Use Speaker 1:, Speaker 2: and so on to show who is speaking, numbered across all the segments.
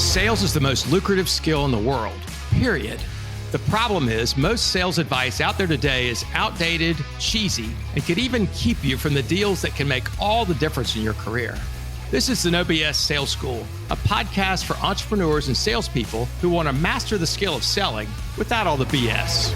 Speaker 1: Sales is the most lucrative skill in the world, period. The problem is most sales advice out there today is outdated, cheesy, and could even keep you from the deals that can make all the difference in your career. This is the No BS Sales School, a podcast for entrepreneurs and salespeople who want to master the skill of selling without all the BS.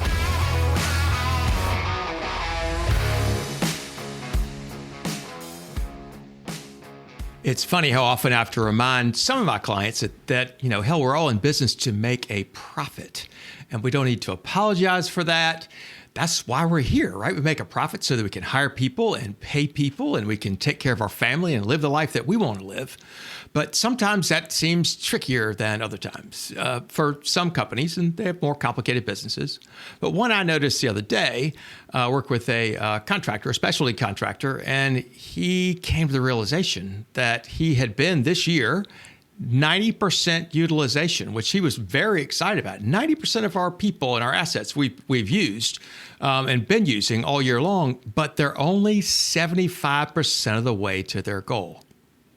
Speaker 1: It's funny how often I have to remind some of my clients that hell, we're all in business to make a profit. And we don't need to apologize for that. That's why we're here, right? We make a profit so that we can hire people and pay people and we can take care of our family and live the life that we want to live. But sometimes that seems trickier than other times for some companies, and they have more complicated businesses. But one I noticed the other day, I worked with a contractor, a specialty contractor, and he came to the realization that he had been this year 90% utilization, which he was very excited about. 90% of our people and our assets we've used and been using all year long, but they're only 75% of the way to their goal,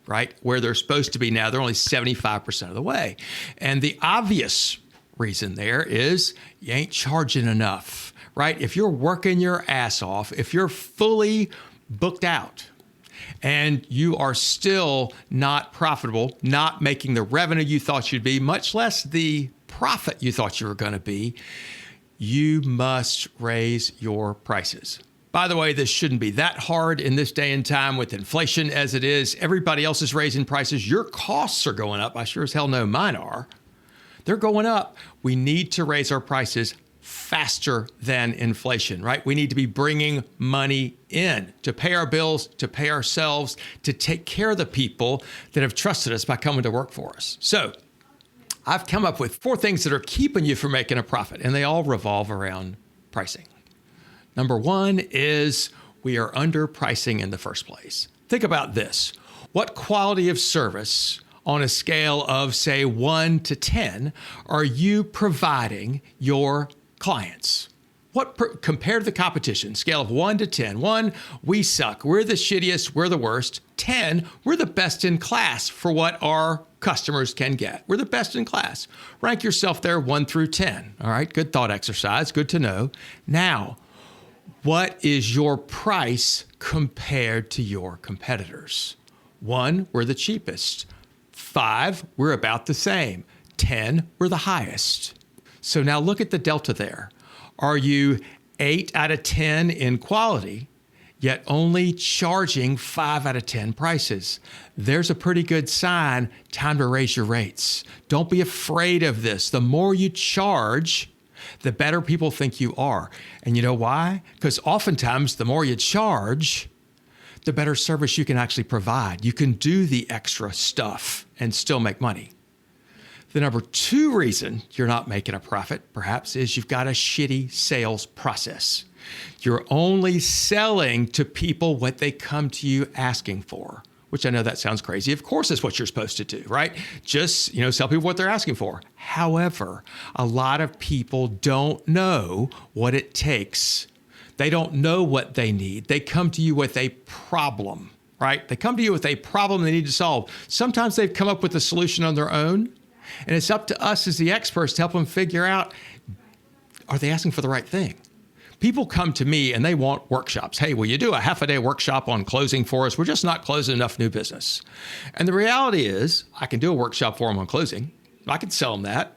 Speaker 1: right? Where they're supposed to be now, they're only 75% of the way. And the obvious reason there is you ain't charging enough, right? If you're working your ass off, if you're fully booked out, and you are still not profitable, not making the revenue you thought you'd be, much less the profit you thought you were going to be, you must raise your prices. By the way, this shouldn't be that hard in this day and time with inflation as it is. Everybody else is raising prices. Your costs are going up. I sure as hell know mine are. They're going up. We need to raise our prices faster than inflation, right? We need to be bringing money in to pay our bills, to pay ourselves, to take care of the people that have trusted us by coming to work for us. So I've come up with 4 things that are keeping you from making a profit, and they all revolve around pricing. Number 1 is we are underpricing in the first place. Think about this. What quality of service on a scale of, say, 1 to 10 are you providing your clients? Compared to the competition, scale of 1 to 10. 1, we suck. We're the shittiest. We're the worst. 10, we're the best in class for what our customers can get. We're the best in class. Rank yourself there 1 through 10. All right, good thought exercise. Good to know. Now, what is your price compared to your competitors? 1, we're the cheapest. 5, we're about the same. 10, we're the highest. So now look at the delta there. Are you 8 out of 10 in quality, yet only charging 5 out of 10 prices? There's a pretty good sign. Time to raise your rates. Don't be afraid of this. The more you charge, the better people think you are. And you know why? Because oftentimes the more you charge, the better service you can actually provide. You can do the extra stuff and still make money. The number 2 reason you're not making a profit, perhaps, is you've got a shitty sales process. You're only selling to people what they come to you asking for, which I know that sounds crazy. Of course, it's what you're supposed to do, right? Just, sell people what they're asking for. However, a lot of people don't know what it takes. They don't know what they need. They come to you with a problem, right? They come to you with a problem they need to solve. Sometimes they've come up with a solution on their own. And it's up to us as the experts to help them figure out, are they asking for the right thing? People come to me and they want workshops. Hey, will you do a half-a-day workshop on closing for us? We're just not closing enough new business. And the reality is, I can do a workshop for them on closing. I can sell them that.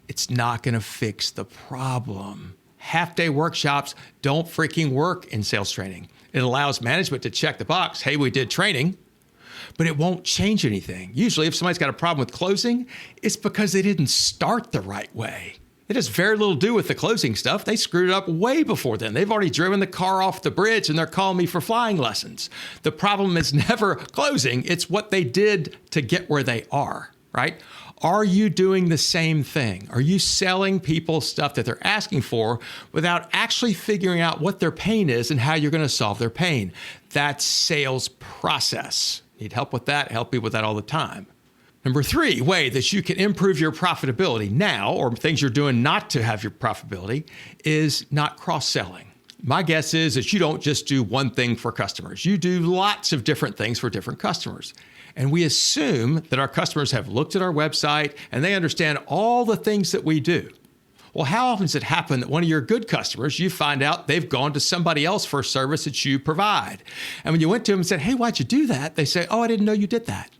Speaker 1: It's not going to fix the problem. Half-day workshops don't freaking work in sales training. It allows management to check the box. Hey, we did training. But it won't change anything. Usually, if somebody's got a problem with closing, it's because they didn't start the right way. It has very little to do with the closing stuff. They screwed it up way before then. They've already driven the car off the bridge and they're calling me for flying lessons. The problem is never closing. It's what they did to get where they are, right? Are you doing the same thing? Are you selling people stuff that they're asking for without actually figuring out what their pain is and how you're going to solve their pain? That's sales process. Need help with that? Help you with that all the time. Number 3, way that you can improve your profitability now, or things you're doing not to have your profitability, is not cross-selling. My guess is that you don't just do one thing for customers. You do lots of different things for different customers. And we assume that our customers have looked at our website and they understand all the things that we do. Well, how often does it happen that one of your good customers, you find out they've gone to somebody else for a service that you provide? And when you went to them and said, hey, why'd you do that? They say, oh, I didn't know you did that.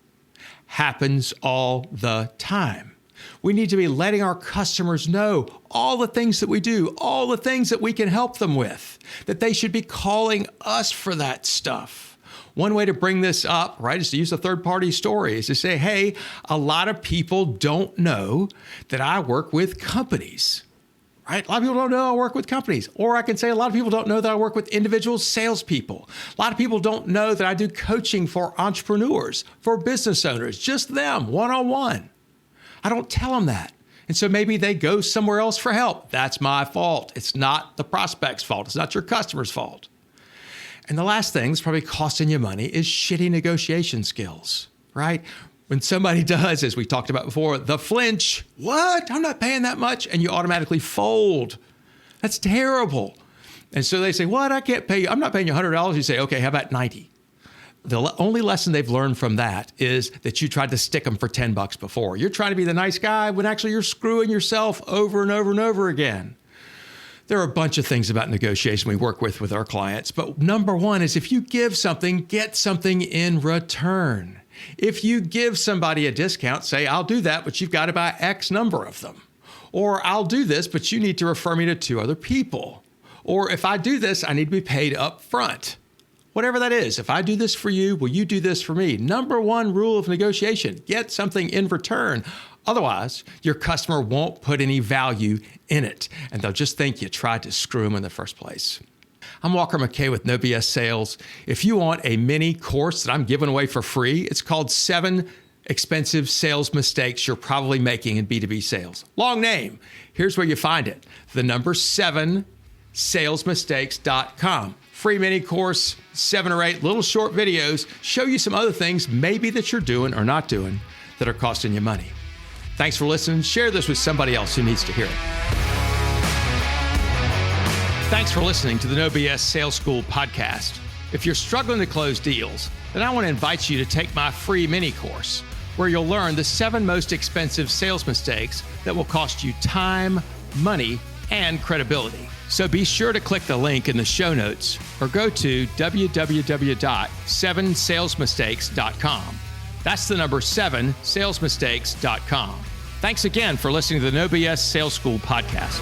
Speaker 1: Happens all the time. We need to be letting our customers know all the things that we do, all the things that we can help them with, that they should be calling us for that stuff. One way to bring this up, right, is to use a third-party story, is to say, hey, a lot of people don't know that I work with companies, right? A lot of people don't know I work with companies. Or I can say a lot of people don't know that I work with individual salespeople. A lot of people don't know that I do coaching for entrepreneurs, for business owners, just them, one-on-one. I don't tell them that. And so maybe they go somewhere else for help. That's my fault. It's not the prospect's fault. It's not your customer's fault. And the last thing that's probably costing you money is shitty negotiation skills, right? When somebody does, as we talked about before, the flinch, what? I'm not paying that much. And you automatically fold. That's terrible. And so they say, what? I can't pay you. I'm not paying you $100. You say, okay, how about 90? The only lesson they've learned from that is that you tried to stick them for $10 before. You're trying to be the nice guy when actually you're screwing yourself over and over and over again. There are a bunch of things about negotiation we work with our clients, but number one is if you give something, get something in return. If you give somebody a discount, say, I'll do that, but you've got to buy X number of them. Or I'll do this, but you need to refer me to 2 other people. Or if I do this, I need to be paid up front. Whatever that is, if I do this for you, will you do this for me? Number one rule of negotiation, get something in return. Otherwise, your customer won't put any value in it, and they'll just think you tried to screw them in the first place. I'm Walker McKay with No BS Sales. If you want a mini course that I'm giving away for free, it's called 7 Expensive Sales Mistakes You're Probably Making in B2B Sales. Long name. Here's where you find it. The number 7, salesmistakes.com. Free mini course, 7 or 8 little short videos, show you some other things maybe that you're doing or not doing that are costing you money. Thanks for listening. Share this with somebody else who needs to hear it. Thanks for listening to the No BS Sales School podcast. If you're struggling to close deals, then I want to invite you to take my free mini course where you'll learn the 7 most expensive sales mistakes that will cost you time, money, and credibility. So be sure to click the link in the show notes or go to www.7salesmistakes.com. That's the number 7, salesmistakes.com. Thanks again for listening to the No BS Sales School podcast.